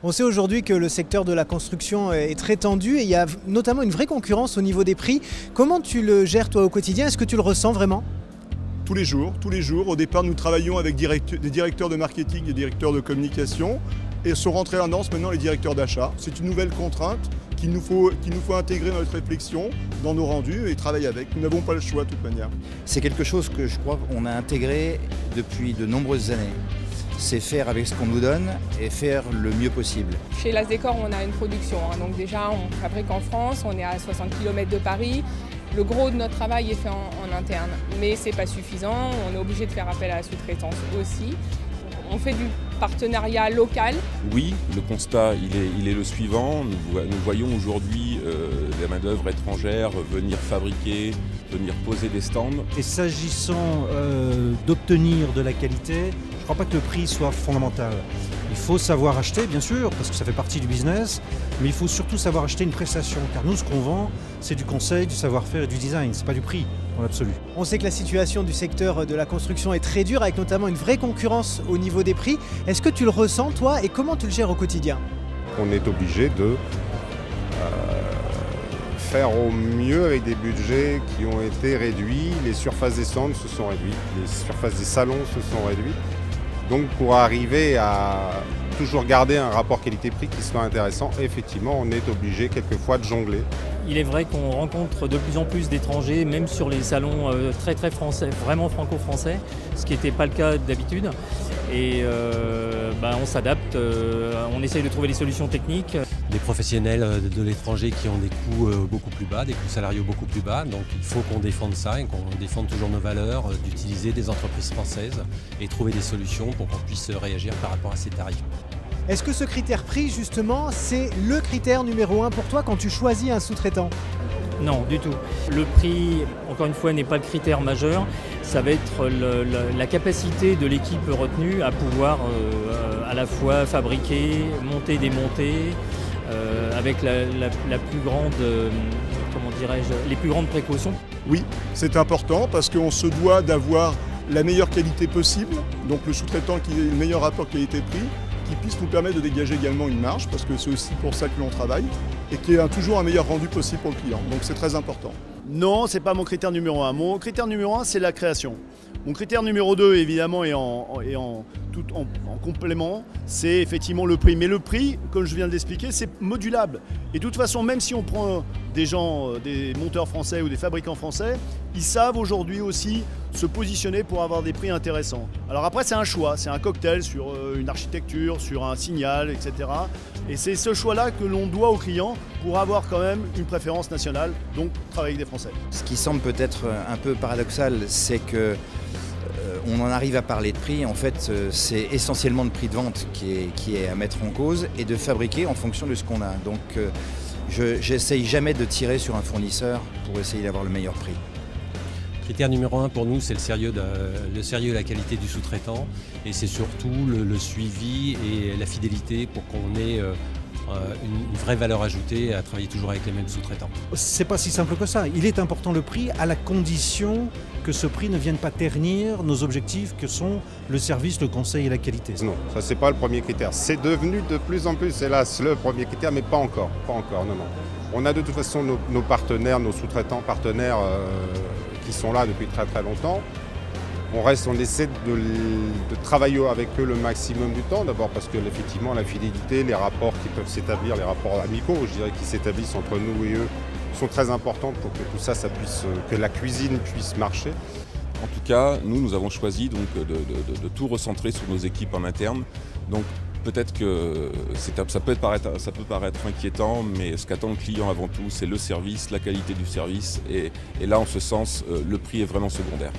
On sait aujourd'hui que le secteur de la construction est très tendu et il y a notamment une vraie concurrence au niveau des prix. Comment tu le gères toi au quotidien? Est-ce que tu le ressens vraiment? Tous les jours. Au départ, nous travaillons avec des directeurs de marketing, des directeurs de communication et sont rentrés en danse maintenant les directeurs d'achat. C'est une nouvelle contrainte qu'il nous faut intégrer dans notre réflexion, dans nos rendus et travailler avec. Nous n'avons pas le choix de toute manière. C'est quelque chose que je crois qu'on a intégré depuis de nombreuses années. C'est faire avec ce qu'on nous donne et faire le mieux possible. Chez Las Décor, on a une production. Donc déjà, on fabrique en France, on est à 60 km de Paris. Le gros de notre travail est fait en interne. Mais ce n'est pas suffisant, on est obligé de faire appel à la sous-traitance aussi. On fait du partenariat local. Oui, le constat il est le suivant. Nous voyons aujourd'hui la main-d'œuvre étrangère venir fabriquer, venir poser des stands. Et s'agissant d'obtenir de la qualité, je ne crois pas que le prix soit fondamental. Il faut savoir acheter, bien sûr, parce que ça fait partie du business, mais il faut surtout savoir acheter une prestation. Car nous, ce qu'on vend, c'est du conseil, du savoir-faire et du design. Ce n'est pas du prix, dans l'absolu. On sait que la situation du secteur de la construction est très dure, avec notamment une vraie concurrence au niveau des prix. Est-ce que tu le ressens, toi, et comment tu le gères au quotidien? On est obligé de faire au mieux avec des budgets qui ont été réduits. Les surfaces des stands se sont réduites, les surfaces des salons se sont réduites. Donc pour arriver à toujours garder un rapport qualité-prix qui soit intéressant, effectivement on est obligé quelquefois de jongler. Il est vrai qu'on rencontre de plus en plus d'étrangers, même sur les salons très français, vraiment franco-français, ce qui n'était pas le cas d'habitude. Et on s'adapte, on essaye de trouver des solutions techniques. Des professionnels de l'étranger qui ont des coûts beaucoup plus bas, des coûts salariaux beaucoup plus bas. Donc il faut qu'on défende ça et qu'on défende toujours nos valeurs, d'utiliser des entreprises françaises et trouver des solutions pour qu'on puisse réagir par rapport à ces tarifs. Est-ce que ce critère prix, justement, c'est le critère numéro 1 pour toi quand tu choisis un sous-traitant? Non, du tout. Le prix, encore une fois, n'est pas le critère majeur. Ça va être la capacité de l'équipe retenue à pouvoir à la fois fabriquer, monter, démonter, avec la plus grande, les plus grandes précautions. Oui, c'est important parce qu'on se doit d'avoir la meilleure qualité possible, donc le sous-traitant qui ait le meilleur rapport qualité-prix, qui puisse nous permettre de dégager également une marge, parce que c'est aussi pour ça que l'on travaille, et qui ait toujours un meilleur rendu possible pour le client. Donc c'est très important. Non, ce n'est pas mon critère numéro 1. Mon critère numéro 1, c'est la création. Mon critère numéro 2, évidemment, et en complément, c'est effectivement le prix. Mais le prix, comme je viens de l'expliquer, c'est modulable. Et de toute façon, même si on prend des monteurs français ou des fabricants français, ils savent aujourd'hui aussi se positionner pour avoir des prix intéressants. Alors après, c'est un choix, c'est un cocktail sur une architecture, sur un signal, etc. Et c'est ce choix-là que l'on doit aux clients pour avoir quand même une préférence nationale, donc travailler avec des Français. Ce qui semble peut-être un peu paradoxal, c'est que on en arrive à parler de prix. En fait, c'est essentiellement le prix de vente qui est à mettre en cause et de fabriquer en fonction de ce qu'on a. Donc, j'essaye jamais de tirer sur un fournisseur pour essayer d'avoir le meilleur prix. Critère numéro 1 pour nous, c'est le sérieux et la qualité du sous-traitant. Et c'est surtout le suivi et la fidélité pour qu'on ait une vraie valeur ajoutée à travailler toujours avec les mêmes sous-traitants. C'est pas si simple que ça. Il est important le prix à la condition que ce prix ne vienne pas ternir nos objectifs que sont le service, le conseil et la qualité. Non, ça c'est pas le premier critère. C'est devenu de plus en plus, hélas, le premier critère, mais pas encore. Pas encore, non. On a de toute façon nos partenaires, nos sous-traitants partenaires qui sont là depuis très longtemps. On essaie de travailler avec eux le maximum du temps, d'abord parce que effectivement la fidélité, les rapports qui peuvent s'établir, les rapports amicaux, je dirais, qui s'établissent entre nous et eux, sont très importants pour que tout ça, que la cuisine puisse marcher. En tout cas, nous avons choisi donc de tout recentrer sur nos équipes en interne. Donc peut-être que ça peut paraître inquiétant, mais ce qu'attend le client avant tout, c'est le service, la qualité du service. Et là, en ce sens, le prix est vraiment secondaire.